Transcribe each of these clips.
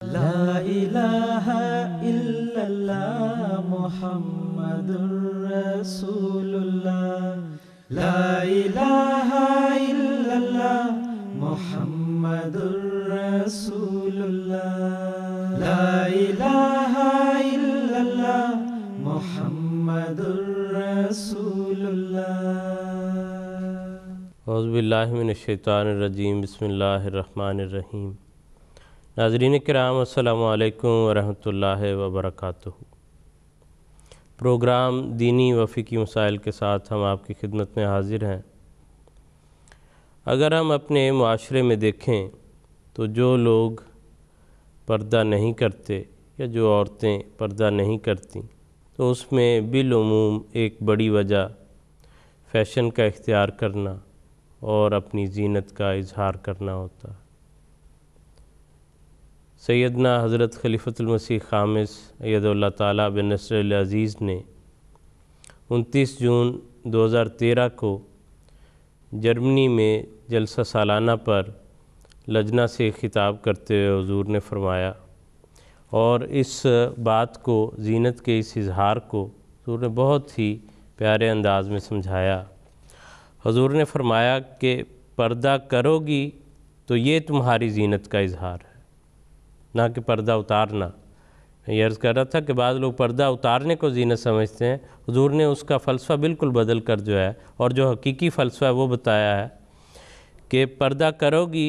لا الہ الا اللہ محمد الرسول اللہ، لا الہ الا اللہ محمد الرسول اللہ، لا الہ الا اللہ محمد الرسول اللہ۔ اعوذ باللہ من الشیطان الرجیم، بسم اللہ الرحمن الرحیم۔ ناظرین کرام، السلام علیکم ورحمۃ اللہ وبرکاتہ۔ پروگرام دینی و فقہی مسائل کے ساتھ ہم آپ کی خدمت میں حاضر ہیں۔ اگر ہم اپنے معاشرے میں دیکھیں تو جو لوگ پردہ نہیں کرتے یا جو عورتیں پردہ نہیں کرتیں تو اس میں بالعموم ایک بڑی وجہ فیشن کا اختیار کرنا اور اپنی زینت کا اظہار کرنا ہوتا ہے۔ سیدنا حضرت خلیفۃ المسیح خامس اید اللہ تعالیٰ بنصر العزیز نے 29 جون 2013 کو جرمنی میں جلسہ سالانہ پر لجنہ سے خطاب کرتے ہوئے حضور نے فرمایا، اور اس بات کو، زینت کے اس اظہار کو حضور نے بہت ہی پیارے انداز میں سمجھایا۔ حضور نے فرمایا کہ پردہ کرو گی تو یہ تمہاری زینت کا اظہار ہے، نہ کہ پردہ اتارنا۔ میں یہ عرض کر رہا تھا کہ بعض لوگ پردہ اتارنے کو زینت سمجھتے ہیں، حضور نے اس کا فلسفہ بالکل بدل کر جو ہے، اور جو حقیقی فلسفہ ہے وہ بتایا ہے کہ پردہ کرو گی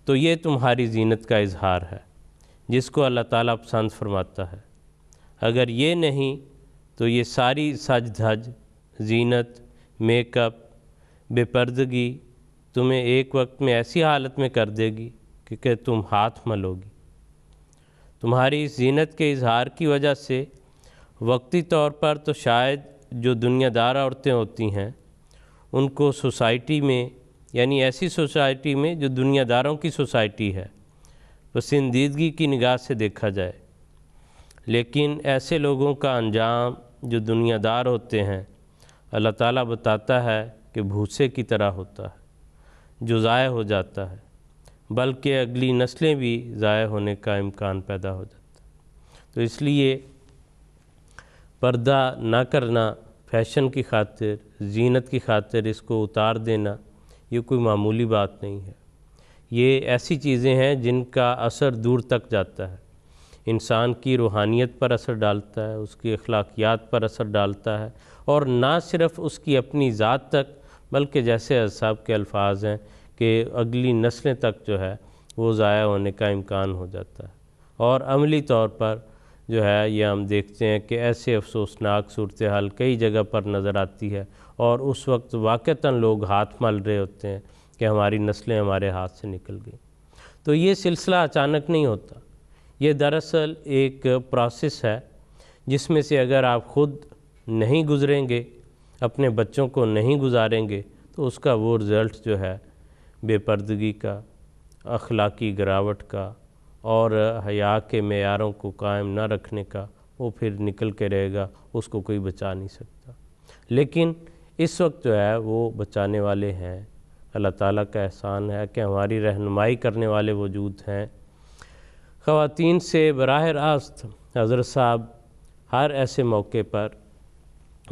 تو یہ تمہاری زینت کا اظہار ہے، جس کو اللہ تعالیٰ پسند فرماتا ہے۔ اگر یہ نہیں تو یہ ساری سج دھج، زینت، میک اپ، بے پردگی تمہیں ایک وقت میں ایسی حالت میں کر دے گی کہ تم ہاتھ ملو گی۔ تمہاری اس زینت کے اظہار کی وجہ سے وقتی طور پر تو شاید جو دنیا دار عورتیں ہوتی ہیں ان کو سوسائٹی میں، یعنی ایسی سوسائٹی میں جو دنیا داروں کی سوسائٹی ہے، پسندیدگی کی نگاہ سے دیکھا جائے، لیکن ایسے لوگوں کا انجام جو دنیا دار ہوتے ہیں، اللہ تعالیٰ بتاتا ہے کہ بھوسے کی طرح ہوتا ہے، جو ضائع ہو جاتا ہے، بلکہ اگلی نسلیں بھی ضائع ہونے کا امکان پیدا ہو جاتا ہے۔ تو اس لیے پردہ نہ کرنا، فیشن کی خاطر، زینت کی خاطر اس کو اتار دینا، یہ کوئی معمولی بات نہیں ہے۔ یہ ایسی چیزیں ہیں جن کا اثر دور تک جاتا ہے، انسان کی روحانیت پر اثر ڈالتا ہے، اس کی اخلاقیات پر اثر ڈالتا ہے، اور نہ صرف اس کی اپنی ذات تک بلکہ جیسے صاحب کے الفاظ ہیں کہ اگلی نسلیں تک جو ہے وہ ضائع ہونے کا امکان ہو جاتا ہے۔ اور عملی طور پر جو ہے یہ ہم دیکھتے ہیں کہ ایسے افسوسناک صورتحال کئی جگہ پر نظر آتی ہے، اور اس وقت واقعتاً لوگ ہاتھ مل رہے ہوتے ہیں کہ ہماری نسلیں ہمارے ہاتھ سے نکل گئیں۔ تو یہ سلسلہ اچانک نہیں ہوتا، یہ دراصل ایک پروسیس ہے جس میں سے اگر آپ خود نہیں گزریں گے، اپنے بچوں کو نہیں گزاریں گے، تو اس کا وہ رزلٹ جو ہے بے پردگی کا، اخلاقی گراوٹ کا اور حیا کے معیاروں کو قائم نہ رکھنے کا، وہ پھر نکل کے رہے گا، اس کو کوئی بچا نہیں سکتا۔ لیکن اس وقت جو ہے وہ بچانے والے ہیں، اللہ تعالیٰ کا احسان ہے کہ ہماری رہنمائی کرنے والے موجود ہیں۔ خواتین سے براہ راست حضرت صاحب ہر ایسے موقع پر،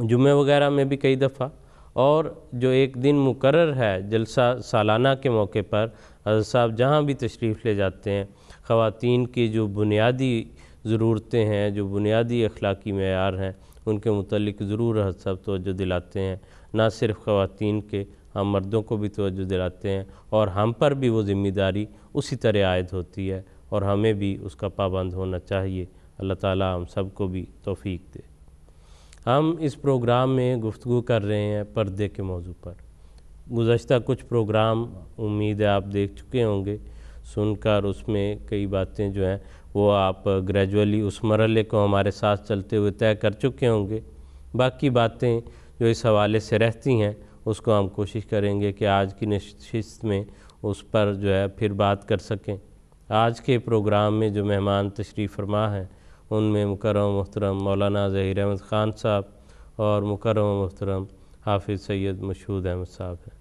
جمعہ وغیرہ میں بھی کئی دفعہ، اور جو ایک دن مقرر ہے جلسہ سالانہ کے موقع پر، حضرت صاحب جہاں بھی تشریف لے جاتے ہیں، خواتین کی جو بنیادی ضرورتیں ہیں، جو بنیادی اخلاقی معیار ہیں، ان کے متعلق ضرور حضرت صاحب توجہ دلاتے ہیں۔ نہ صرف خواتین کے، ہم مردوں کو بھی توجہ دلاتے ہیں، اور ہم پر بھی وہ ذمہ داری اسی طرح عائد ہوتی ہے، اور ہمیں بھی اس کا پابند ہونا چاہیے۔ اللہ تعالیٰ ہم سب کو بھی توفیق دے۔ ہم اس پروگرام میں گفتگو کر رہے ہیں پردے کے موضوع پر۔ گزشتہ کچھ پروگرام امید ہے آپ دیکھ چکے ہوں گے، سن کر اس میں کئی باتیں جو ہیں وہ آپ گریجولی اس مرحلے کو ہمارے ساتھ چلتے ہوئے طے کر چکے ہوں گے۔ باقی باتیں جو اس حوالے سے رہتی ہیں اس کو ہم کوشش کریں گے کہ آج کی نشست میں اس پر جو ہے پھر بات کر سکیں۔ آج کے پروگرام میں جو مہمان تشریف فرما ہیں ان میں مکرم محترم مولانا ظہیر احمد خان صاحب اور مکرم محترم حافظ سید مشہود احمد صاحب ہیں۔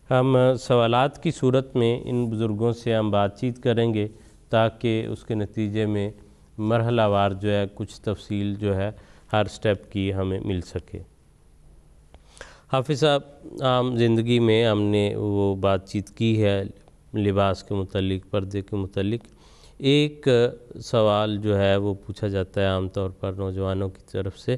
ہم سوالات کی صورت میں ان بزرگوں سے ہم بات چیت کریں گے تاکہ اس کے نتیجے میں مرحلہ وار جو ہے کچھ تفصیل جو ہے ہر سٹیپ کی ہمیں مل سکے۔ حافظ صاحب، عام زندگی میں ہم نے وہ بات چیت کی ہے لباس کے متعلق، پردے کے متعلق۔ ایک سوال جو ہے وہ پوچھا جاتا ہے عام طور پر نوجوانوں کی طرف سے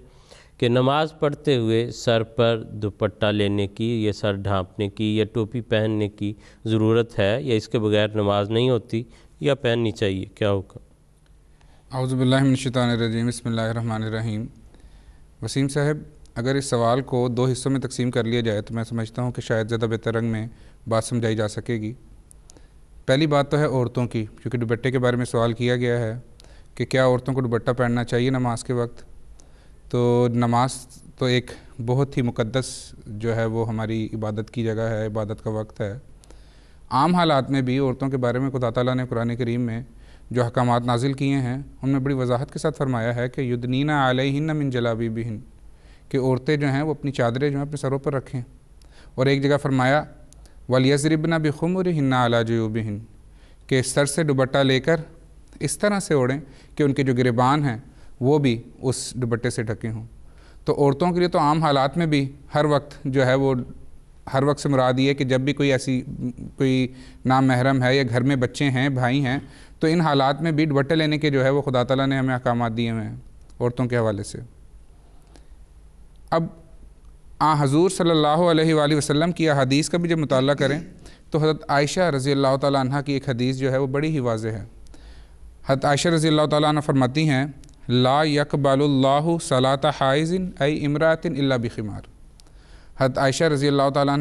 کہ نماز پڑھتے ہوئے سر پر دوپٹہ لینے کی یا سر ڈھانپنے کی یا ٹوپی پہننے کی ضرورت ہے یا اس کے بغیر نماز نہیں ہوتی یا پہننی چاہیے، کیا ہوگا؟ اعوذ باللہ من الشیطان الرجیم، بسم اللہ الرحمن الرحیم۔ وسیم صاحب، اگر اس سوال کو دو حصوں میں تقسیم کر لیا جائے تو میں سمجھتا ہوں کہ شاید زیادہ بہتر رنگ میں بات سمجھائی جا سکے گی۔ پہلی بات تو ہے عورتوں کی، کیونکہ دوپٹے کے بارے میں سوال کیا گیا ہے کہ کیا عورتوں کو دوپٹہ پہننا چاہیے نماز کے وقت۔ تو نماز تو ایک بہت ہی مقدس جو ہے وہ ہماری عبادت کی جگہ ہے، عبادت کا وقت ہے۔ عام حالات میں بھی عورتوں کے بارے میں خدا تعالیٰ نے قرآن کریم میں جو احکامات نازل کیے ہیں ان میں بڑی وضاحت کے ساتھ فرمایا ہے کہ یدنین علیہن من جلابیبہن، کہ عورتیں جو ہیں وہ اپنی چادریں جو ہیں اپنے سروں پر رکھیں، اور ایک جگہ فرمایا وَلْيَضْرِبْنَ بِخُمُرِهِنَّ عَلَى جُيُوبِهِنَّ، کہ سر سے دوپٹہ لے کر اس طرح سے اوڑھیں کہ ان کے جو گریبان ہیں وہ بھی اس دوپٹے سے ڈھکے ہوں۔ تو عورتوں کے لیے تو عام حالات میں بھی ہر وقت جو ہے وہ ہر وقت سے مراد یہ ہے کہ جب بھی کوئی نامحرم ہے یا گھر میں بچے ہیں، بھائی ہیں، تو ان حالات میں بھی دوپٹے لینے کے جو ہے وہ خدا تعالیٰ نے ہمیں احکامات دیے ہوئے ہیں عورتوں کے حوالے سے۔ اب حضور صلی اللہ علیہ وآلہ وسلم کی حدیث کا بھی جب مطالعہ کریں تو حضرت عائشہ رضی اللہ تعالیٰ عنہ کی ایک حدیث جو ہے وہ بڑی ہی واضح ہے۔ حضرت عائشہ رضی اللہ تعالیٰ عنہ فرماتی ہیں لا یقبل اللہ صلاۃ حائض ای امرأۃ الا بخمار۔ حضرت عائشہ رضی اللہ تعالیٰ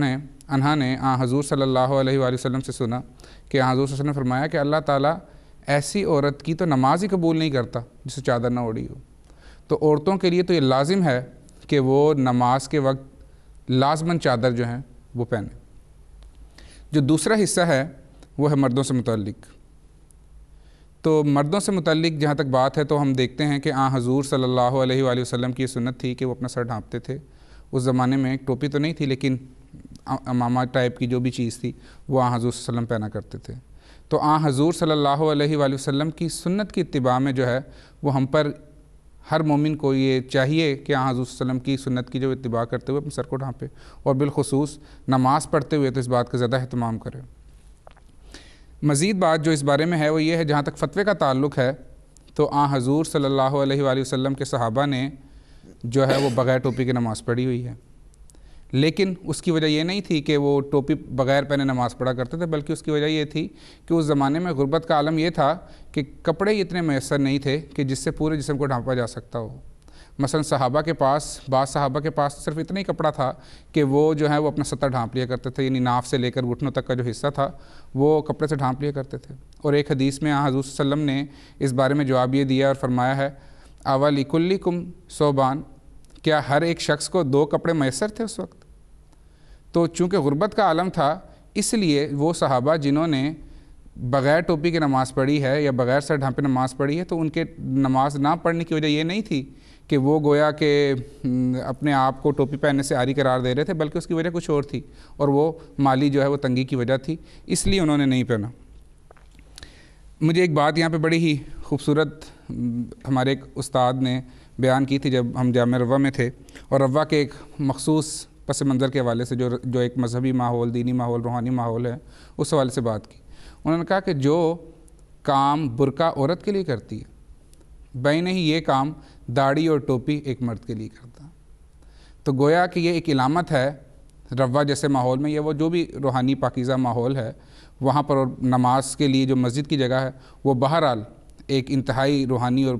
عنہ نے حضور صلی اللہ علیہ وآلہ وسلم سے سنا کہ حضور صلی اللہ علیہ وسلم نے فرمایا کہ اللہ تعالیٰ ایسی عورت کی تو نماز ہی قبول نہیں کرتا جسے چادر نہ اوڑھی ہو۔ تو عورتوں کے لیے تو یہ لازم ہے کہ وہ نماز کے وقت لازماً چادر جو ہیں وہ پہنیں۔ جو دوسرا حصہ ہے وہ ہے مردوں سے متعلق۔ تو مردوں سے متعلق جہاں تک بات ہے تو ہم دیکھتے ہیں کہ حضور صلی اللہ علیہ وآلہ وسلم کی یہ سنت تھی کہ وہ اپنا سر ڈھانپتے تھے۔ اس زمانے میں ٹوپی تو نہیں تھی لیکن امامہ ٹائپ کی جو بھی چیز تھی وہ حضور صلی اللہ علیہ وسلم پہنا کرتے تھے۔ تو حضور صلی اللہ علیہ وآلہ وسلم کی سنت کی اتباع میں جو ہے وہ ہم پر ہر مومن کو یہ چاہیے کہ حضور صلی اللہ علیہ وسلم کی سنت کی جو اتباع کرتے ہوئے اپنے سر کو ڈھانپے، اور بالخصوص نماز پڑھتے ہوئے تو اس بات کا زیادہ اہتمام کرے۔ مزید بات جو اس بارے میں ہے وہ یہ ہے، جہاں تک فتوے کا تعلق ہے تو حضور صلی اللہ علیہ وآلہ وسلم کے صحابہ نے جو ہے وہ بغیر ٹوپی کی نماز پڑھی ہوئی ہے، لیکن اس کی وجہ یہ نہیں تھی کہ وہ ٹوپی بغیر پہنے نماز پڑھا کرتے تھے، بلکہ اس کی وجہ یہ تھی کہ اس زمانے میں غربت کا عالم یہ تھا کہ کپڑے اتنے میسر نہیں تھے کہ جس سے پورے جسم کو ڈھانپا جا سکتا ہو۔ مثلا صحابہ کے پاس، بعض صحابہ کے پاس صرف اتنا ہی کپڑا تھا کہ وہ جو ہے وہ اپنا سطر ڈھانپ لیا کرتے تھے، یعنی ناف سے لے کر گھٹنوں تک کا جو حصہ تھا وہ کپڑے سے ڈھانپ لیا کرتے تھے۔ اور ایک حدیث میں حضور صلی اللہ علیہ وسلم نے اس بارے میں جواب یہ دیا اور فرمایا ہے اَوَلِكُلِّكُمْ ثَوْبَانِ، کیا ہر ایک شخص کو دو کپڑے میسر تھے اس وقت؟ تو چونکہ غربت کا عالم تھا اس لیے وہ صحابہ جنہوں نے بغیر ٹوپی کی نماز پڑھی ہے یا بغیر سر ڈھانپے نماز پڑھی ہے تو ان کے نماز نہ پڑھنے کی وجہ یہ نہیں تھی کہ وہ گویا کہ اپنے آپ کو ٹوپی پہننے سے عاری قرار دے رہے تھے، بلکہ اس کی وجہ کچھ اور تھی، اور وہ مالی جو ہے وہ تنگی کی وجہ تھی، اس لیے انہوں نے نہیں پہنا۔ مجھے ایک بات یہاں پہ بڑی ہی خوبصورت ہمارے ایک استاد نے بیان کی تھی جب ہم جامعہ روہ میں تھے، اور روہ کے ایک مخصوص پس منظر کے حوالے سے جو ایک مذہبی ماحول، دینی ماحول، روحانی ماحول ہے، اس حوالے سے بات کی۔ انہوں نے کہا کہ جو کام برقع عورت کے لیے کرتی ہے بھائی نہیں یہ کام داڑھی اور ٹوپی ایک مرد کے لیے کرتا۔ تو گویا کہ یہ ایک علامت ہے روہ جیسے ماحول میں، یا وہ جو بھی روحانی پاکیزہ ماحول ہے وہاں پر، اور نماز کے لیے جو مسجد کی جگہ ہے وہ بہرحال ایک انتہائی روحانی اور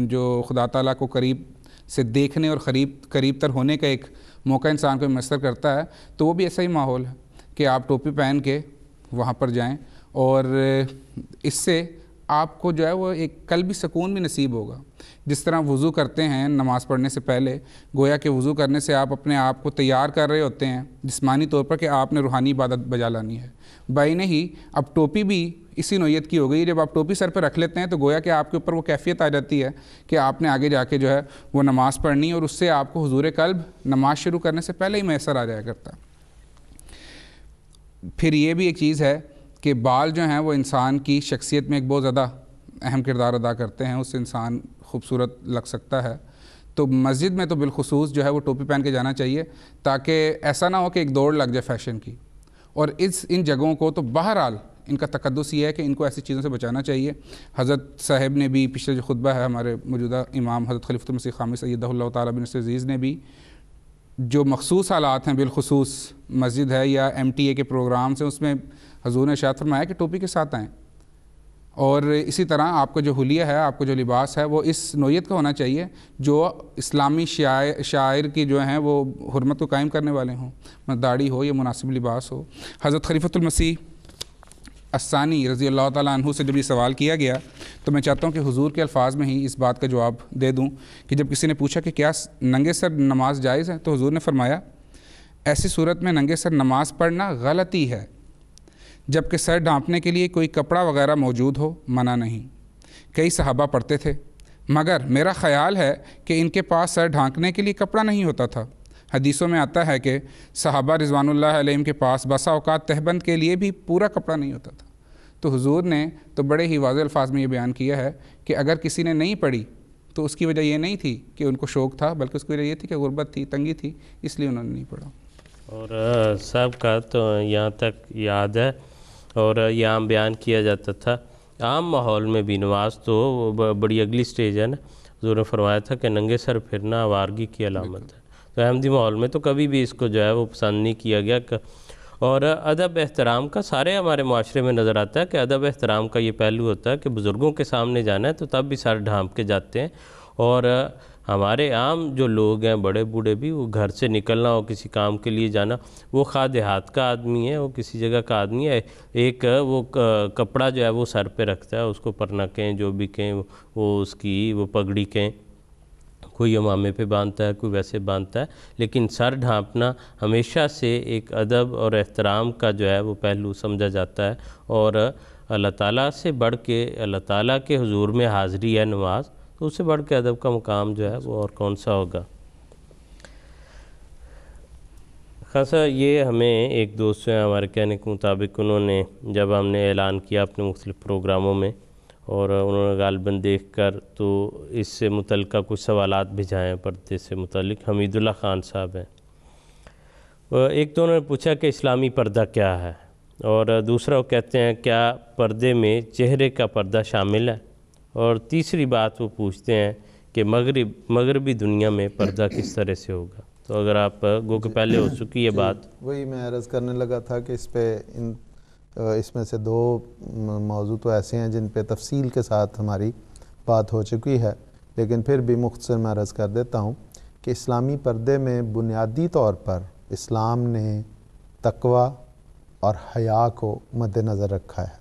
جو خدا تعالیٰ کو قریب سے دیکھنے اور قریب تر ہونے کا ایک موقع انسان کو میسر کرتا ہے، تو وہ بھی ایسا ہی ماحول ہے کہ آپ ٹوپی پہن کے وہاں پر جائیں، اور اس سے آپ کو جو ہے وہ ایک قلبی سکون بھی نصیب ہوگا۔ جس طرح وضو کرتے ہیں نماز پڑھنے سے پہلے، گویا کہ وضو کرنے سے آپ اپنے آپ کو تیار کر رہے ہوتے ہیں جسمانی طور پر کہ آپ نے روحانی عبادت بجا لانی ہے۔ بائی نہیں، اب ٹوپی بھی اسی نوعیت کی ہو گئی، جب آپ ٹوپی سر پہ رکھ لیتے ہیں تو گویا کہ آپ کے اوپر وہ کیفیت آ جاتی ہے کہ آپ نے آگے جا کے جو ہے وہ نماز پڑھنی، اور اس سے آپ کو حضور قلب نماز شروع کرنے سے پہلے ہی میسر آ جایا کرتا ہے۔ پھر یہ بھی ایک چیز ہے کہ بال جو ہیں وہ انسان کی شخصیت میں ایک بہت زیادہ اہم کردار ادا کرتے ہیں، اس سے انسان خوبصورت لگ سکتا ہے۔ تو مسجد میں تو بالخصوص جو ہے وہ ٹوپی پہن کے جانا چاہیے، تاکہ ایسا نہ ہو کہ ایک دوڑ لگ جائے فیشن کی۔ اور ان جگہوں کو تو بہرحال ان کا تقدس یہ ہے کہ ان کو ایسی چیزوں سے بچانا چاہیے۔ حضرت صاحب نے بھی پچھلے جو خطبہ ہے ہمارے موجودہ امام حضرت خلیفۃ المسیح خامس ایدہ اللہ تعالیٰ بنصر عزیز نے بھی جو مخصوص حالات ہیں، بالخصوص مسجد ہے یا MTA کے پروگرامس ہیں، اس میں حضور نے ارشاد فرمایا کہ ٹوپی کے ساتھ آئیں۔ اور اسی طرح آپ کا جو حلیہ ہے، آپ کا جو لباس ہے، وہ اس نوعیت کا ہونا چاہیے جو اسلامی شاعر کی جو ہیں وہ حرمت کو قائم کرنے والے ہوں، داڑھی ہو یا مناسب لباس ہو۔ حضرت خلیفۃ المسیح الثانی رضی اللہ تعالیٰ عنہ سے جب یہ سوال کیا گیا تو میں چاہتا ہوں کہ حضور کے الفاظ میں ہی اس بات کا جواب دے دوں کہ جب کسی نے پوچھا کہ کیا ننگے سر نماز جائز ہے، تو حضور نے فرمایا ایسی صورت میں ننگے سر نماز پڑھنا غلطی ہے، جبکہ سر ڈھانپنے کے لیے کوئی کپڑا وغیرہ موجود ہو منع نہیں۔ کئی صحابہ پڑھتے تھے، مگر میرا خیال ہے کہ ان کے پاس سر ڈھانکنے کے لیے کپڑا نہیں ہوتا تھا۔ حدیثوں میں آتا ہے کہ صحابہ رضوان اللہ علیہم کے پاس بسا اوقات تہبند کے لیے بھی پورا کپڑا نہیں ہوتا تھا۔ تو حضور نے تو بڑے ہی واضح الفاظ میں یہ بیان کیا ہے کہ اگر کسی نے نہیں پڑھی تو اس کی وجہ یہ نہیں تھی کہ ان کو شوق تھا، بلکہ اس کی وجہ یہ تھی کہ غربت تھی، تنگی تھی، اس لیے انہوں نے نہیں پڑھا۔ اور صاحب کا تو یہاں تک یاد ہے اور یہ عام بیان کیا جاتا تھا، عام ماحول میں بھی نماز تو بڑی اگلی سٹیج ہے نا، حضور نے فرمایا تھا کہ ننگے سر پھرنا آوارگی کی علامت ہے۔ تو احمدی ماحول میں تو کبھی بھی اس کو جو ہے وہ پسند نہیں کیا گیا۔ اور ادب احترام کا سارے ہمارے معاشرے میں نظر آتا ہے کہ ادب احترام کا یہ پہلو ہوتا ہے کہ بزرگوں کے سامنے جانا ہے تو تب بھی سر ڈھانپ کے جاتے ہیں۔ اور ہمارے عام جو لوگ ہیں، بڑے بوڑھے بھی، وہ گھر سے نکلنا ہو کسی کام کے لیے جانا، وہ خواہ دیہات کا آدمی ہے، وہ کسی جگہ کا آدمی ہے، ایک وہ کپڑا جو ہے وہ سر پہ رکھتا ہے، اس کو پرنا کہیں جو بھی کہیں، وہ اس کی وہ پگڑی کہیں، کوئی امامے پہ باندھتا ہے، کوئی ویسے باندھتا ہے، لیکن سر ڈھانپنا ہمیشہ سے ایک ادب اور احترام کا جو ہے وہ پہلو سمجھا جاتا ہے۔ اور اللہ تعالیٰ سے بڑھ کے، اللہ تعالیٰ کے حضور میں حاضری ہے نماز، تو اس سے بڑھ کے ادب کا مقام جو ہے وہ اور کون سا ہوگا۔ خاصا یہ ہمیں ایک دوست ہیں، ہمارے کہنے کے مطابق انہوں نے جب ہم نے اعلان کیا اپنے مختلف پروگراموں میں، اور انہوں نے غالباً دیکھ کر تو اس سے متعلقہ کچھ سوالات بھیجائے ہیں پردے سے متعلق۔ حمید اللہ خان صاحب ہیں، ایک تو انہوں نے پوچھا کہ اسلامی پردہ کیا ہے، اور دوسرا وہ کہتے ہیں کیا پردے میں چہرے کا پردہ شامل ہے، اور تیسری بات وہ پوچھتے ہیں کہ مغربی دنیا میں پردہ کس طرح سے ہوگا۔ تو اگر آپ گو کہ پہلے ہو چکی یہ بات، وہی میں عرض کرنے لگا تھا کہ اس میں سے دو موضوع تو ایسے ہیں جن پہ تفصیل کے ساتھ ہماری بات ہو چکی ہے، لیکن پھر بھی مختصر میں عرض کر دیتا ہوں کہ اسلامی پردے میں بنیادی طور پر اسلام نے تقوی اور حیا کو مد نظر رکھا ہے،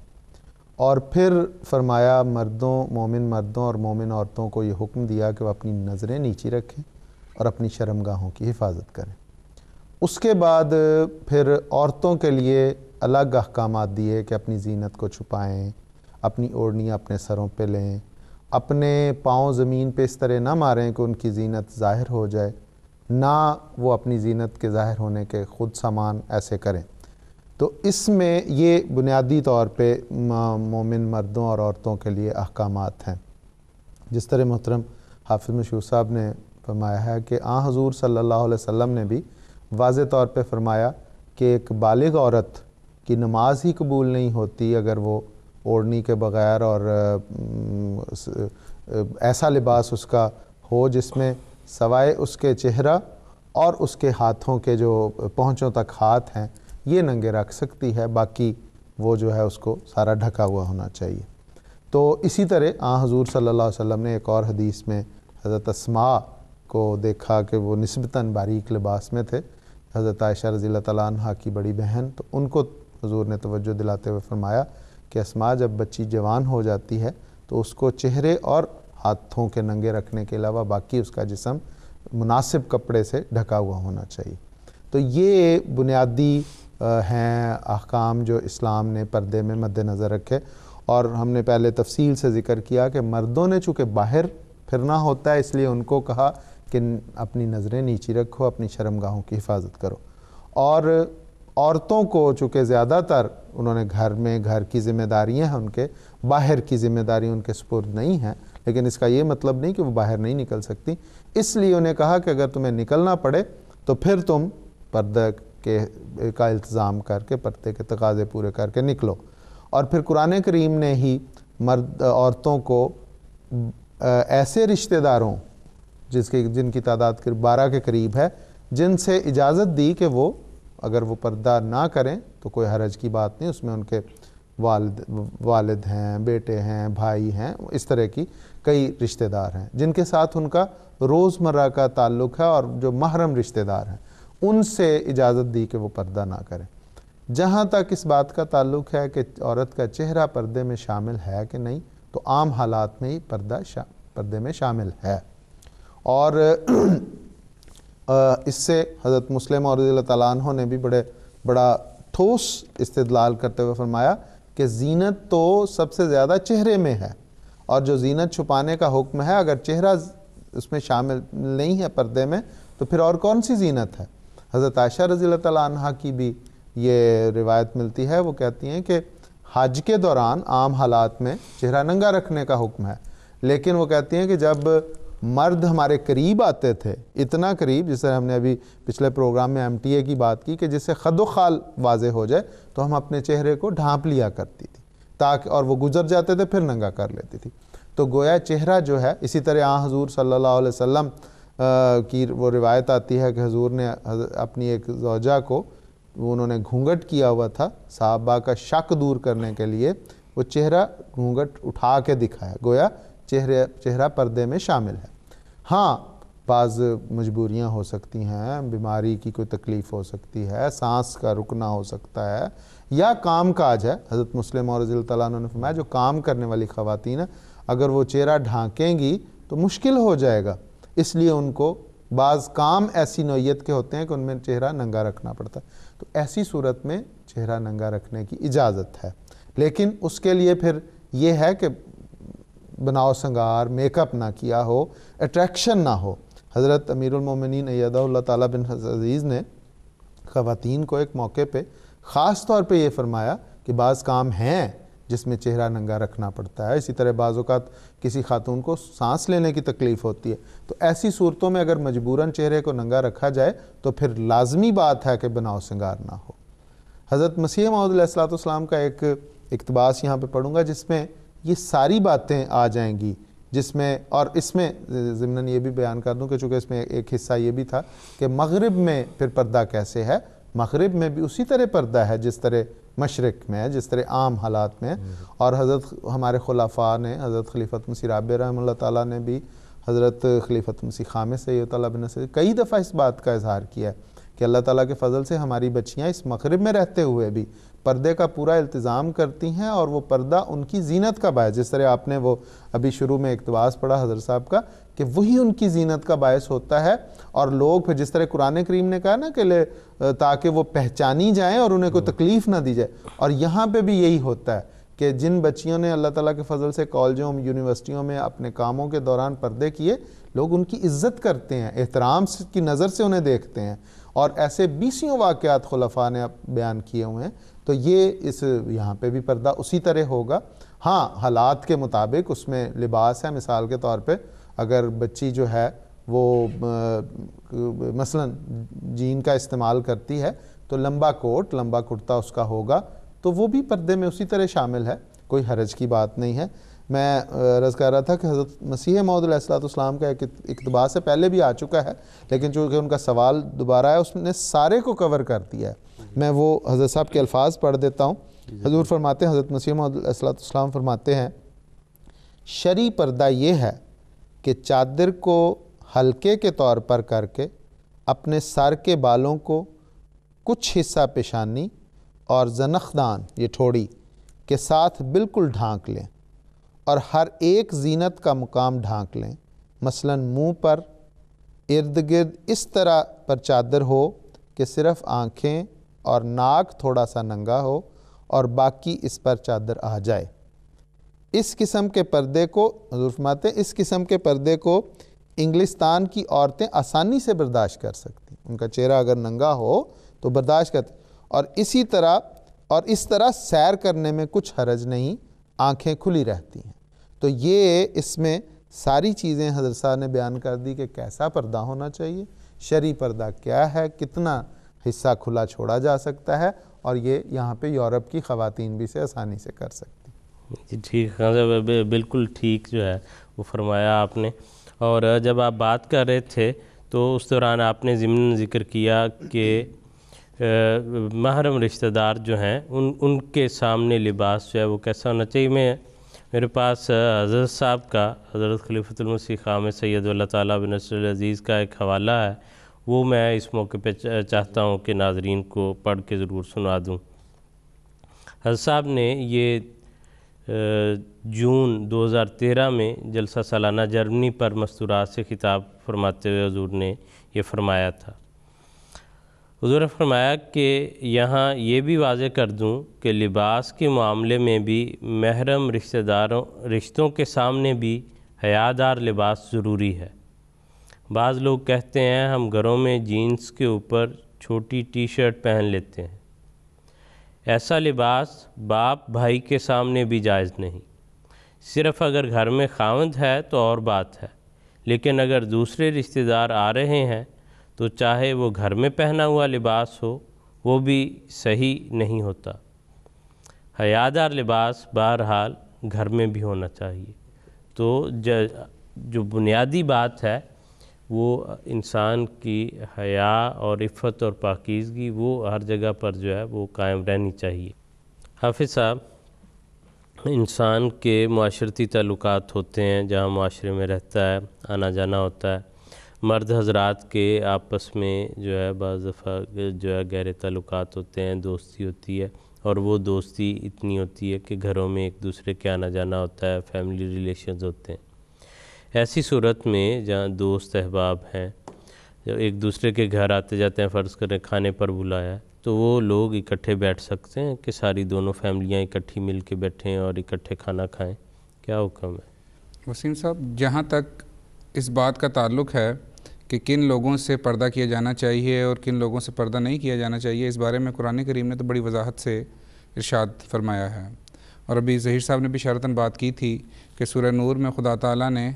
اور پھر فرمایا مومن مردوں اور مومن عورتوں کو یہ حکم دیا کہ وہ اپنی نظریں نیچی رکھیں اور اپنی شرمگاہوں کی حفاظت کریں۔ اس کے بعد پھر عورتوں کے لیے الگ احکامات دیے کہ اپنی زینت کو چھپائیں، اپنی اوڑھنیاں اپنے سروں پہ لیں، اپنے پاؤں زمین پہ اس طرح نہ ماریں کہ ان کی زینت ظاہر ہو جائے، نہ وہ اپنی زینت کے ظاہر ہونے کے خود سامان ایسے کریں۔ تو اس میں یہ بنیادی طور پہ مومن مردوں اور عورتوں کے لیے احکامات ہیں۔ جس طرح محترم حافظ مشہور صاحب نے فرمایا ہے کہ حضور صلی اللہ علیہ وسلم نے بھی واضح طور پہ فرمایا کہ ایک بالغ عورت کی نماز ہی قبول نہیں ہوتی اگر وہ اوڑھنی کے بغیر اور ایسا لباس اس کا ہو جس میں سوائے اس کے چہرہ اور اس کے ہاتھوں کے جو پہنچوں تک ہاتھ ہیں یہ ننگے رکھ سکتی ہے، باقی وہ جو ہے اس کو سارا ڈھکا ہوا ہونا چاہیے۔ تو اسی طرح حضور صلی اللہ علیہ وسلم نے ایک اور حدیث میں حضرت اسماء کو دیکھا کہ وہ نسبتاً باریک لباس میں تھے، حضرت عائشہ رضی اللہ تعالیٰ عنہ کی بڑی بہن، تو ان کو حضور نے توجہ دلاتے ہوئے فرمایا کہ اسماء جب بچی جوان ہو جاتی ہے تو اس کو چہرے اور ہاتھوں کے ننگے رکھنے کے علاوہ باقی اس کا جسم مناسب کپڑے سے ڈھکا ہوا ہونا چاہیے۔ تو یہ بنیادی ہیں احکام جو اسلام نے پردے میں مد نظر رکھے، اور ہم نے پہلے تفصیل سے ذکر کیا کہ مردوں نے چونکہ باہر پھرنا ہوتا ہے اس لیے ان کو کہا کہ اپنی نظریں نیچی رکھو، اپنی شرمگاہوں کی حفاظت کرو، اور عورتوں کو چونکہ زیادہ تر انہوں نے گھر کی ذمہ داریاں ہیں ان کے، باہر کی ذمہ داری ان کے سپرد نہیں ہیں، لیکن اس کا یہ مطلب نہیں کہ وہ باہر نہیں نکل سکتی، اس لیے انہیں کہا کہ اگر تمہیں نکلنا پڑے تو پھر تم پردہ کا التزام کر کے پردے کے تقاضے پورے کر کے نکلو۔ اور پھر قرآن کریم نے ہی عورتوں کو ایسے رشتہ داروں جن کی تعداد 12 کے قریب ہے، جن سے اجازت دی کہ وہ اگر وہ پردہ نہ کریں تو کوئی حرج کی بات نہیں، اس میں ان کے والد ہیں، بیٹے ہیں، بھائی ہیں، اس طرح کی کئی رشتہ دار ہیں جن کے ساتھ ان کا روزمرہ کا تعلق ہے، اور جو محرم رشتہ دار ہیں ان سے اجازت دی کہ وہ پردہ نہ کریں۔ جہاں تک اس بات کا تعلق ہے کہ عورت کا چہرہ پردے میں شامل ہے کہ نہیں، تو عام حالات میں ہی پردے میں شامل ہے۔ اور اس سے حضرت مسلم رضی اللہ تعالیٰ عنہ نے بھی بڑا ٹھوس استدلال کرتے ہوئے فرمایا کہ زینت تو سب سے زیادہ چہرے میں ہے، اور جو زینت چھپانے کا حکم ہے اگر چہرہ اس میں شامل نہیں ہے پردے میں تو پھر اور کون سی زینت ہے۔ حضرت عائشہ رضی اللہ تعالیٰ عنہ کی بھی یہ روایت ملتی ہے، وہ کہتی ہیں کہ حج کے دوران عام حالات میں چہرہ ننگا رکھنے کا حکم ہے، لیکن وہ کہتی ہیں کہ جب مرد ہمارے قریب آتے تھے، اتنا قریب جس طرح ہم نے ابھی پچھلے پروگرام میں MTA کی بات کی کہ جس سے خد و خال واضح ہو جائے، تو ہم اپنے چہرے کو ڈھانپ لیا کرتی تھی تاکہ، اور وہ گزر جاتے تھے پھر ننگا کر لیتی تھی۔ تو گویا چہرہ جو ہے، اسی طرح حضور صلی اللہ علیہ وسلم کی وہ روایت آتی ہے کہ حضور نے اپنی ایک زوجہ کو، انہوں نے گھونگھٹ کیا ہوا تھا، صحابہ کا شک دور کرنے کے لیے وہ چہرہ گھونگھٹ اٹھا کے دکھایا، گویا چہرہ پردے میں شامل ہے۔ ہاں بعض مجبوریاں ہو سکتی ہیں، بیماری کی کوئی تکلیف ہو سکتی ہے، سانس کا رکنا ہو سکتا ہے، یا کام کاج ہے۔ حضرت مسلم رضی اللہ تعالیٰ عنہ نے فرمایا جو کام کرنے والی خواتین ہیں اگر وہ چہرہ ڈھانکیں گی تو مشکل ہو جائے گا، اس لیے ان کو بعض کام ایسی نوعیت کے ہوتے ہیں کہ ان میں چہرہ ننگا رکھنا پڑتا ہے، تو ایسی صورت میں چہرہ ننگا رکھنے کی اجازت ہے، لیکن اس کے لیے پھر یہ ہے کہ بناؤ سنگار، میک اپ نہ کیا ہو، اٹریکشن نہ ہو۔ حضرت امیر المومنین ایدہ اللہ تعالیٰ بن عزیز نے خواتین کو ایک موقع پہ خاص طور پہ یہ فرمایا کہ بعض کام ہیں جس میں چہرہ ننگا رکھنا پڑتا ہے، اسی طرح بعض اوقات کسی خاتون کو سانس لینے کی تکلیف ہوتی ہے، تو ایسی صورتوں میں اگر مجبوراً چہرے کو ننگا رکھا جائے تو پھر لازمی بات ہے کہ بناؤ سنگار نہ ہو۔ حضرت مسیح موعود علیہ السلام کا ایک اقتباس یہاں پہ پڑھوں گا جس میں یہ ساری باتیں آ جائیں گی، جس میں، اور اس میں ضمناً یہ بھی بیان کر دوں کہ چونکہ اس میں ایک حصہ یہ بھی تھا کہ مغرب میں پھر پردہ کیسے ہے۔ مغرب میں بھی اسی طرح پردہ ہے جس طرح مشرق میں ہے، جس طرح عام حالات میں ہے، اور حضرت ہمارے خلفاء نے، حضرت خلیفۃ مسیح رابع رحمہ اللہ تعالیٰ نے بھی، حضرت خلیفۃ مسیح خامس سید اللہ بن نصیر کئی دفعہ اس بات کا اظہار کیا ہے کہ اللہ تعالیٰ کے فضل سے ہماری بچیاں اس مغرب میں رہتے ہوئے بھی پردے کا پورا التزام کرتی ہیں، اور وہ پردہ ان کی زینت کا باعث، جس طرح آپ نے وہ ابھی شروع میں اقتباس پڑھا حضرت صاحب کا کہ وہی ان کی زینت کا باعث ہوتا ہے، اور لوگ پھر جس طرح قرآن کریم نے کہا نا کہ تاکہ وہ پہچانی جائیں اور انہیں کوئی تکلیف نہ دی جائے، اور یہاں پہ بھی یہی ہوتا ہے کہ جن بچیوں نے اللہ تعالیٰ کے فضل سے کالجوں یونیورسٹیوں میں اپنے کاموں کے دوران پردے کیے، لوگ ان کی عزت کرتے ہیں، احترام کی نظر سے انہیں دیکھتے ہیں، اور ایسے 20 واقعات خلفاء نے بیان کیے ہوئے ہیں۔ تو یہ یہاں پہ بھی پردہ اسی طرح ہوگا، ہاں حالات کے مطابق اس میں لباس ہے۔ مثال کے طور پہ اگر بچی جو ہے وہ مثلا جین کا استعمال کرتی ہے تو لمبا کوٹ، لمبا کرتا اس کا ہوگا، تو وہ بھی پردے میں اسی طرح شامل ہے، کوئی حرج کی بات نہیں ہے۔ میں عرض کر رہا تھا کہ حضرت مسیح موعود علیہ السلام کا ایک اقتباس سے پہلے بھی آ چکا ہے، لیکن چونکہ ان کا سوال دوبارہ ہے، اس نے سارے کو کور کر دیا ہے۔ میں وہ حضرت صاحب کے الفاظ پڑھ دیتا ہوں۔ حضور فرماتے ہیں، حضرت مسیح موعود علیہ السلام فرماتے ہیں، شرعی پردہ یہ ہے کہ چادر کو ہلکے کے طور پر کر کے اپنے سر کے بالوں کو کچھ حصہ پیشانی اور زنخدان، یہ ٹھوڑی کے ساتھ بالکل ڈھانک لیں، اور ہر ایک زینت کا مقام ڈھانک لیں، مثلا منہ پر ارد گرد اس طرح پر چادر ہو کہ صرف آنکھیں اور ناک تھوڑا سا ننگا ہو اور باقی اس پر چادر آ جائے۔ اس قسم کے پردے کو، حضور فرماتے ہیں، اس قسم کے پردے کو انگلستان کی عورتیں آسانی سے برداشت کر سکتی ہیں، ان کا چہرہ اگر ننگا ہو تو برداشت کرتے، اور اس طرح سیر کرنے میں کچھ حرج نہیں، آنکھیں کھلی رہتی ہیں۔ تو یہ اس میں ساری چیزیں حضرت صاحب نے بیان کر دی کہ کیسا پردہ ہونا چاہیے، شرعی پردہ کیا ہے، کتنا حصہ کھلا چھوڑا جا سکتا ہے، اور یہ یہاں پہ یورپ کی خواتین بھی اسے آسانی سے کر سکتی۔ جی ٹھیک ہے، بالکل ٹھیک جو ہے وہ فرمایا آپ نے۔ اور جب آپ بات کر رہے تھے تو اس دوران آپ نے ضمن ذکر کیا کہ محرم رشتہ دار جو ہیں ان کے سامنے لباس جو ہے وہ کیسا ہونا چاہیے۔ میرے پاس حضرت صاحب کا، حضرت خلیفۃ المسیح خامس سید اللہ تعالیٰ بن نصر العزیز کا ایک حوالہ ہے، وہ میں اس موقع پہ چاہتا ہوں کہ ناظرین کو پڑھ کے ضرور سنا دوں۔ حضرت صاحب نے یہ جون 2013 میں جلسہ سالانہ جرمنی پر مستورات سے خطاب فرماتے ہوئے حضور نے یہ فرمایا تھا۔ حضور نے فرمایا کہ یہاں یہ بھی واضح کر دوں کہ لباس کے معاملے میں بھی محرم رشتوں کے سامنے بھی حیادار لباس ضروری ہے۔ بعض لوگ کہتے ہیں ہم گھروں میں جینس کے اوپر چھوٹی ٹی شرٹ پہن لیتے ہیں، ایسا لباس باپ بھائی کے سامنے بھی جائز نہیں، صرف اگر گھر میں خاوند ہے تو اور بات ہے، لیکن اگر دوسرے رشتہ دار آ رہے ہیں تو چاہے وہ گھر میں پہنا ہوا لباس ہو وہ بھی صحیح نہیں ہوتا۔ حیادار لباس بہرحال گھر میں بھی ہونا چاہیے۔ تو جو بنیادی بات ہے وہ انسان کی حیا اور عفت اور پاکیزگی وہ ہر جگہ پر جو ہے وہ قائم رہنی چاہیے۔ حافظ صاحب، انسان کے معاشرتی تعلقات ہوتے ہیں، جہاں معاشرے میں رہتا ہے، آنا جانا ہوتا ہے، مرد حضرات کے آپس میں جو ہے بعض دفعہ جو ہے گہرے تعلقات ہوتے ہیں، دوستی ہوتی ہے، اور وہ دوستی اتنی ہوتی ہے کہ گھروں میں ایک دوسرے کے آنا جانا ہوتا ہے، فیملی ریلیشنز ہوتے ہیں۔ ایسی صورت میں جہاں دوست احباب ہیں، جو ایک دوسرے کے گھر آتے جاتے ہیں، فرض کریں کھانے پر بلایا ہے، تو وہ لوگ اکٹھے بیٹھ سکتے ہیں کہ ساری دونوں فیملیاں اکٹھی مل کے بیٹھیں اور اکٹھے کھانا کھائیں؟ کیا حکم ہے؟ وسیم صاحب، جہاں تک اس بات کا تعلق ہے کہ کن لوگوں سے پردہ کیا جانا چاہیے اور کن لوگوں سے پردہ نہیں کیا جانا چاہیے، اس بارے میں قرآن کریم نے تو بڑی وضاحت سے ارشاد فرمایا ہے۔ اور ابھی ظہیر صاحب نے بھی اشارتاً بات کی تھی کہ سورہ نور میں خدا تعالیٰ نے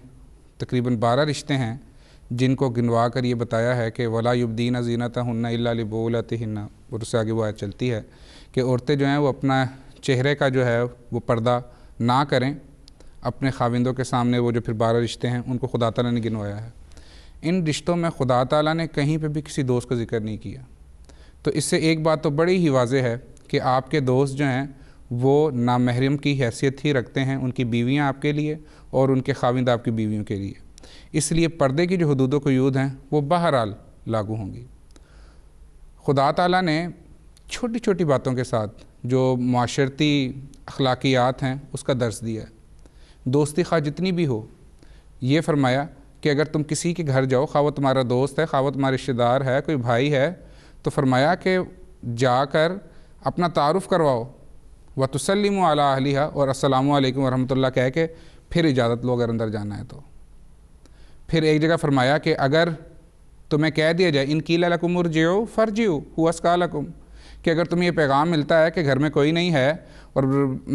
تقریباً 12 رشتے ہیں جن کو گنوا کر یہ بتایا ہے کہ وَلَا يُبْدِينَ زِينَتَهُنَّ إِلَّا لِبُعُولَتِهِنَّ، اور اس سے آگے وہ آیت چلتی ہے کہ عورتیں جو ہیں وہ اپنا چہرے کا جو ہے وہ پردہ نہ کریں اپنے خاوندوں کے سامنے۔ وہ جو پھر 12 رشتے ہیں ان کو خدا تعالیٰ نے گنوایا ہے۔ ان رشتوں میں خدا تعالیٰ نے کہیں پہ بھی کسی دوست کا ذکر نہیں کیا۔ تو اس سے ایک بات تو بڑی ہی واضح ہے کہ آپ کے دوست جو ہیں وہ نامحرم کی حیثیت ہی رکھتے ہیں، ان کی بیویاں آپ کے لیے اور ان کے خاوند آپ کی بیویوں کے لیے۔ اس لیے پردے کی جو حدود و قیود ہیں وہ بہرحال لاگو ہوں گی۔ خدا تعالیٰ نے چھوٹی چھوٹی باتوں کے ساتھ جو معاشرتی اخلاقیات ہیں اس کا درس دیا ہے۔ دوستی خواہ جتنی بھی ہو، یہ فرمایا کہ اگر تم کسی کے گھر جاؤ، خواہ وہ تمہارا دوست ہے، خواہ وہ تمہارا رشتہ دار ہے، کوئی بھائی ہے، تو فرمایا کہ جا کر اپنا تعارف کرواؤ، وَتُسَلِّمُوا عَلَىٰ أَهْلِهَا، اور السلام علیکم ورحمۃ اللہ کہہ کے پھر اجازت لو اگر اندر جانا ہے تو۔ پھر ایک جگہ فرمایا کہ اگر تمہیں کہہ دیا جائے ان قیل لکم ارجعوا فارجعوا هو ازکی لکم، کہ اگر تمہیں یہ پیغام ملتا ہے کہ گھر میں کوئی نہیں ہے اور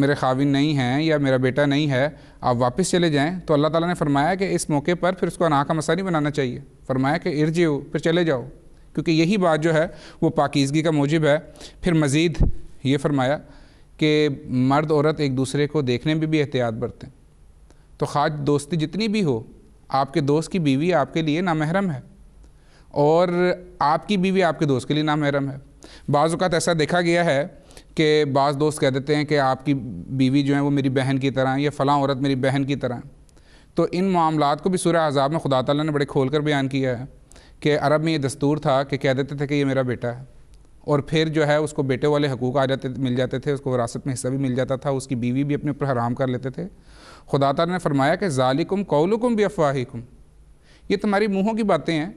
میرے خاوند نہیں ہیں یا میرا بیٹا نہیں ہے، آپ واپس چلے جائیں، تو اللہ تعالیٰ نے فرمایا کہ اس موقع پر پھر اس کو انا کا مسئلہ نہیں بنانا چاہیے، فرمایا کہ ارجعوا، پھر چلے جاؤ، کیونکہ یہی بات جو ہے وہ پاکیزگی کا موجب ہے۔ پھر مزید یہ فرمایا کہ مرد عورت ایک دوسرے کو دیکھنے میں بھی احتیاط برتیں۔ تو خواہ دوستی جتنی بھی ہو، آپ کے دوست کی بیوی آپ کے لیے نامحرم ہے اور آپ کی بیوی آپ کے دوست کے لیے نامحرم ہے۔ بعض اوقات ایسا دیکھا گیا ہے کہ بعض دوست کہہ دیتے ہیں کہ آپ کی بیوی جو ہیں وہ میری بہن کی طرح، یا فلاں عورت میری بہن کی طرح۔ تو ان معاملات کو بھی سورہ احزاب میں خدا تعالیٰ نے بڑے کھول کر بیان کیا ہے کہ عرب میں یہ دستور تھا کہ کہہ دیتے تھے کہ یہ میرا بیٹا ہے، اور پھر جو ہے اس کو بیٹے والے حقوق مل جاتے تھے، اس کو وراثت میں حصہ بھی مل جاتا تھا، اس کی بیوی بھی اپنے اوپر حرام کر لیتے تھے۔ خدا تعالیٰ نے فرمایا کہ ذالکم قولکم بافواہکم، یہ تمہاری منہوں کی باتیں ہیں،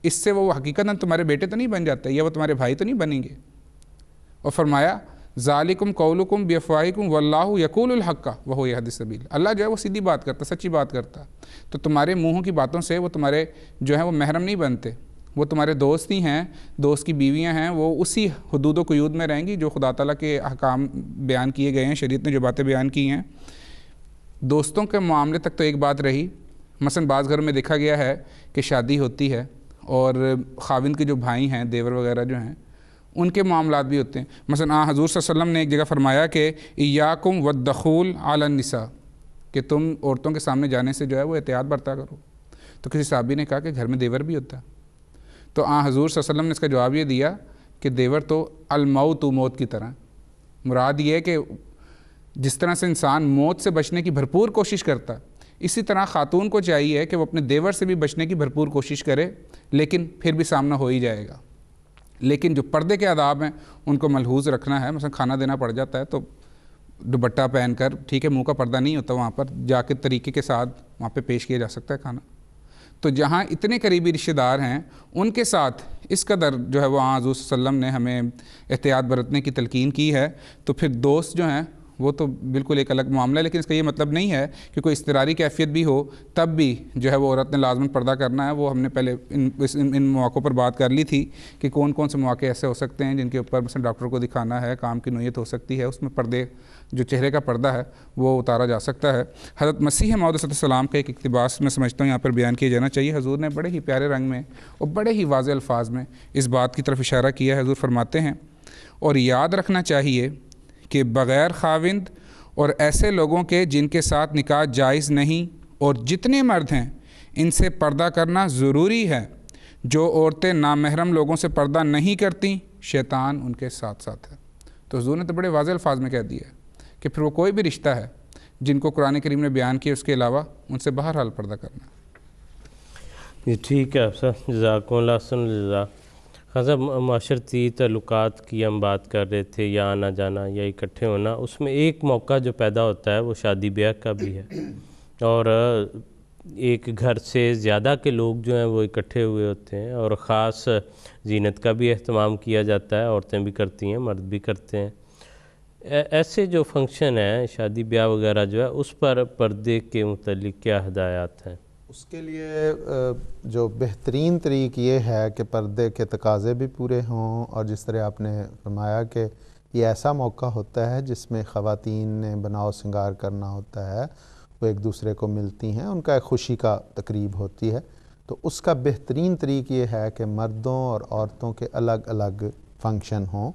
اس سے وہ حقیقتاً تمہارے بیٹے تو نہیں بن جاتے یا وہ تمہارے بھائی تو نہیں بنیں گے۔ اور فرمایا ذالکم قولکم بافواہکم واللہ یقول الحق وہو یہدی السبیل، اللہ جو ہے وہ سیدھی بات کرتا، سچی بات کرتا، تو تمہارے منہوں کی باتوں سے وہ تمہارے جو ہے وہ محرم نہیں بنتے۔ وہ تمہارے دوست ہی ہیں، دوست کی بیویاں ہیں، وہ اسی حدود و قیود میں رہیں گی جو خدا تعالیٰ کے احکام بیان کیے گئے ہیں، شریعت نے جو باتیں بیان کی ہیں۔ دوستوں کے معاملے تک تو ایک بات رہی، مثلا بعض گھروں میں دیکھا گیا ہے کہ شادی ہوتی ہے اور خاوند کے جو بھائی ہیں، دیور وغیرہ جو ہیں، ان کے معاملات بھی ہوتے ہیں۔ مثلا حضور صلی اللہ علیہ وسلم نے ایک جگہ فرمایا کہ ایاکم والدخول علی النساء، کہ تم عورتوں کے سامنے جانے سے جو ہے وہ احتیاط برتا کرو۔ تو کسی صحابی نے کہا کہ گھر میں دیور بھی ہوتا ہے، تو حضور صلی اللہ علیہ وسلم نے اس کا جواب یہ دیا کہ دیور تو الموت، موت کی طرح، مراد یہ ہے کہ جس طرح سے انسان موت سے بچنے کی بھرپور کوشش کرتا، اسی طرح خاتون کو چاہیے کہ وہ اپنے دیور سے بھی بچنے کی بھرپور کوشش کرے، لیکن پھر بھی سامنا ہو ہی جائے گا۔ لیکن جو پردے کے آداب ہیں ان کو ملحوظ رکھنا ہے۔ مثلا کھانا دینا پڑ جاتا ہے تو دوپٹہ پہن کر، ٹھیک ہے منہ کا پردہ نہیں ہوتا، وہاں پر جا کے طریقے کے ساتھ وہاں پہ پیش کیا جا سکتا ہے کھانا۔ تو جہاں اتنے قریبی رشتہ دار ہیں ان کے ساتھ اس قدر جو ہے وہ حضور صلی اللہ علیہ وسلم نے ہمیں احتیاط برتنے کی تلقین کی ہے، تو پھر دوست جو ہیں وہ تو بالکل ایک الگ معاملہ ہے۔ لیکن اس کا یہ مطلب نہیں ہے کہ کوئی اضطراری کیفیت بھی ہو تب بھی جو ہے وہ عورت نے لازماً پردہ کرنا ہے۔ وہ ہم نے پہلے ان مواقعوں پر بات کر لی تھی کہ کون کون سے مواقع ایسے ہو سکتے ہیں جن کے اوپر مثلا ڈاکٹر کو دکھانا ہے، کام کی نوعیت ہو سکتی ہے، اس میں پردے جو چہرے کا پردہ ہے وہ اتارا جا سکتا ہے۔ حضرت مسیح موعود علیہ السلام کا ایک اقتباس میں سمجھتا ہوں یہاں پر بیان کیا جانا چاہیے۔ حضور نے بڑے ہی پیارے رنگ میں اور بڑے ہی واضح الفاظ میں اس بات کی طرف اشارہ کیا ہے۔ حضور فرماتے ہیں، اور یاد رکھنا چاہیے کہ بغیر خاوند اور ایسے لوگوں کے جن کے ساتھ نکاح جائز نہیں اور جتنے مرد ہیں ان سے پردہ کرنا ضروری ہے۔ جو عورتیں نامحرم لوگوں سے پردہ نہیں کرتی شیطان ان کے ساتھ ساتھ ہے۔ تو حضور نے تو بڑے واضح الفاظ میں کہہ دیا ہے کہ پھر وہ کوئی بھی رشتہ ہے جن کو قرآن کریم نے بیان کیا، اس کے علاوہ ان سے بہرحال پردہ کرنا۔ جی ٹھیک ہے افسر، جزاکم اللہ حسن الجزا۔ خاصا معاشرتی تعلقات کی ہم بات کر رہے تھے، یا آنا جانا یا اکٹھے ہونا، اس میں ایک موقع جو پیدا ہوتا ہے وہ شادی بیاہ کا بھی ہے، اور ایک گھر سے زیادہ کے لوگ جو ہیں وہ اکٹھے ہوئے ہوتے ہیں، اور خاص زینت کا بھی اہتمام کیا جاتا ہے، عورتیں بھی کرتی ہیں، مرد بھی کرتے ہیں۔ ایسے جو فنکشن ہیں شادی بیاہ وغیرہ جو ہے، اس پر پردے کے متعلق کیا ہدایات ہیں؟ اس کے لیے جو بہترین طریق یہ ہے کہ پردے کے تقاضے بھی پورے ہوں، اور جس طرح آپ نے فرمایا کہ یہ ایسا موقع ہوتا ہے جس میں خواتین نے بناؤ سنگار کرنا ہوتا ہے، وہ ایک دوسرے کو ملتی ہیں، ان کا ایک خوشی کا تقریب ہوتی ہے، تو اس کا بہترین طریق یہ ہے کہ مردوں اور عورتوں کے الگ الگ فنکشن ہوں،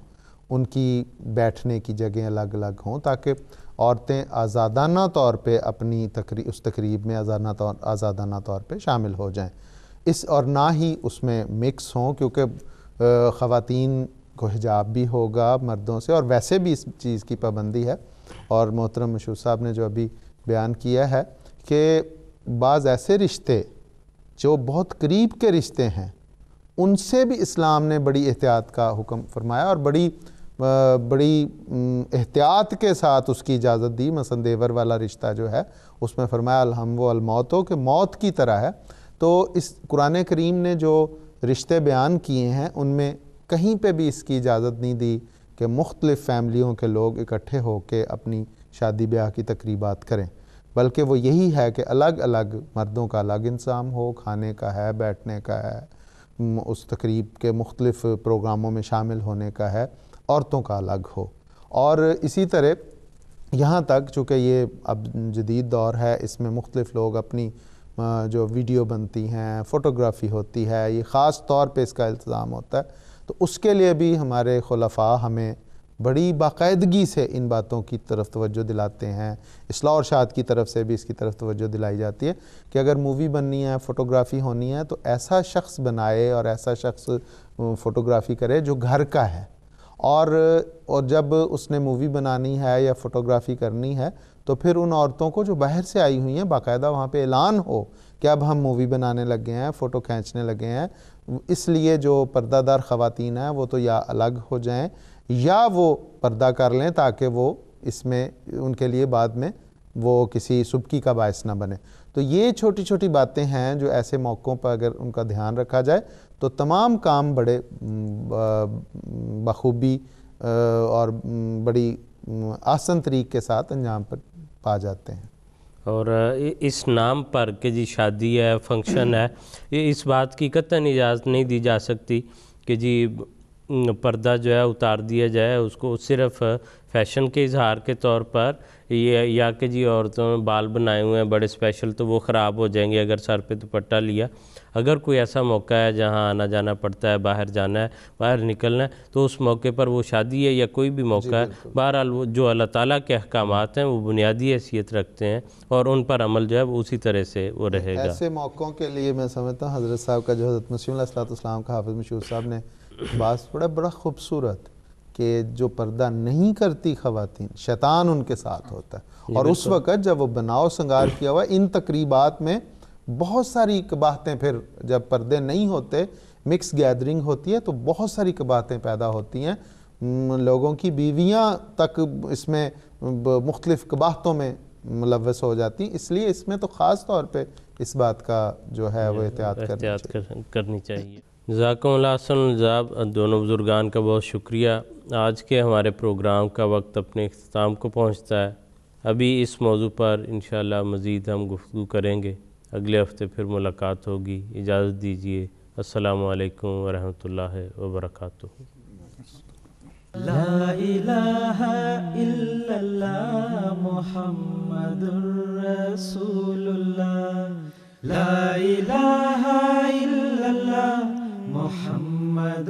ان کی بیٹھنے کی جگہیں الگ الگ ہوں، تاکہ عورتیں آزادانہ طور پہ اپنی اس تقریب میں آزادانہ طور پہ شامل ہو جائیں، اور نہ ہی اس میں مکس ہوں، کیونکہ خواتین کو حجاب بھی ہوگا مردوں سے، اور ویسے بھی اس چیز کی پابندی ہے۔ اور محترم مشہور صاحب نے جو ابھی بیان کیا ہے کہ بعض ایسے رشتے جو بہت قریب کے رشتے ہیں ان سے بھی اسلام نے بڑی احتیاط کا حکم فرمایا، اور بڑی احتیاط کے ساتھ اس کی اجازت دی۔ مثلا دیور والا رشتہ جو ہے اس میں فرمایا الہم و الموتو، کہ موت کی طرح ہے۔ تو اس قرآن کریم نے جو رشتے بیان کیے ہیں ان میں کہیں پہ بھی اس کی اجازت نہیں دی کہ مختلف فیملیوں کے لوگ اکٹھے ہو کے اپنی شادی بیاہ کی تقریبات کریں، بلکہ وہ یہی ہے کہ الگ الگ مردوں کا الگ انتظام ہو، کھانے کا ہے، بیٹھنے کا ہے، اس تقریب کے مختلف پروگراموں میں شامل ہونے کا ہے، عورتوں کا الگ ہو۔ اور اسی طرح یہاں تک چونکہ یہ اب جدید دور ہے، اس میں مختلف لوگ اپنی جو ویڈیو بنتی ہیں، فوٹوگرافی ہوتی ہے، یہ خاص طور پہ اس کا التزام ہوتا ہے، تو اس کے لیے بھی ہمارے خلفاء ہمیں بڑی باقاعدگی سے ان باتوں کی طرف توجہ دلاتے ہیں۔ اصلاح اور ارشاد کی طرف سے بھی اس کی طرف توجہ دلائی جاتی ہے کہ اگر مووی بننی ہے، فوٹوگرافی ہونی ہے، تو ایسا شخص بنائے اور ایسا شخص فوٹوگرافی کرے جو گھر کا ہے، اور جب اس نے مووی بنانی ہے یا فوٹوگرافی کرنی ہے تو پھر ان عورتوں کو جو باہر سے آئی ہوئی ہیں باقاعدہ وہاں پہ اعلان ہو کہ اب ہم مووی بنانے لگے ہیں، فوٹو کھینچنے لگے ہیں۔ اس لیے جو پردہ دار خواتین ہیں وہ تو یا الگ ہو جائیں یا وہ پردہ کر لیں، تاکہ وہ اس میں ان کے لیے بعد میں وہ کسی سبکی کا باعث نہ بنے۔ تو یہ چھوٹی چھوٹی باتیں ہیں جو ایسے موقعوں پر اگر ان کا دھیان رکھا جائے تو تمام کام بڑے بخوبی اور بڑی آسان طریقے کے ساتھ انجام پر پا جاتے ہیں۔ اور اس نام پر کہ جی شادی ہے فنکشن ہے، یہ اس بات کی قطعاً اجازت نہیں دی جا سکتی کہ جی پردہ جو ہے اتار دیا جائے، اس کو صرف فیشن کے اظہار کے طور پر، یا کہ جی عورتوں نے بال بنائے ہوئے ہیں بڑے اسپیشل تو وہ خراب ہو جائیں گے اگر سر پہ دوپٹہ لیا۔ اگر کوئی ایسا موقع ہے جہاں آنا جانا پڑتا ہے، باہر جانا ہے، باہر نکلنا ہے، تو اس موقع پر وہ شادی ہے یا کوئی بھی موقع ہے، بہرحال وہ جو اللہ تعالیٰ کے احکامات ہیں وہ بنیادی حیثیت رکھتے ہیں اور ان پر عمل جو ہے وہ اسی طرح سے وہ رہے گا۔ ایسے موقعوں کے لیے میں سمجھتا ہوں حضرت صاحب کا جو حضرت مسیح علیہ السلام کا حافظ مشہور صاحب نے بات بڑا خوبصورت کہ جو پردہ نہیں کرتی خواتین، شیطان ان کے ساتھ ہوتا ہے، اور اس وقت جب وہ بناؤ سنگار کیا ہوا ان تقریبات میں بہت ساری قباحتیں، پھر جب پردے نہیں ہوتے مکس گیدرنگ ہوتی ہے تو بہت ساری قباحتیں پیدا ہوتی ہیں، لوگوں کی بیویاں تک اس میں مختلف قباحتوں میں ملوث ہو جاتی، اس لیے اس میں تو خاص طور پہ اس بات کا جو ہے وہ احتیاط کرنی چاہیے۔ جزاکم اللہ احسن الجزاء، دونوں بزرگان کا بہت شکریہ۔ آج کے ہمارے پروگرام کا وقت اپنے اختتام کو پہنچتا ہے، ابھی اس موضوع پر انشاءاللہ مزید ہم گفتگو کریں گے، اگلے ہفتے پھر ملاقات ہوگی۔ اجازت دیجیے، السلام علیکم ورحمۃ اللہ وبرکاتہ۔ لا الہ الا اللہ محمد رسول اللہ، لا الہ الا اللہ محمد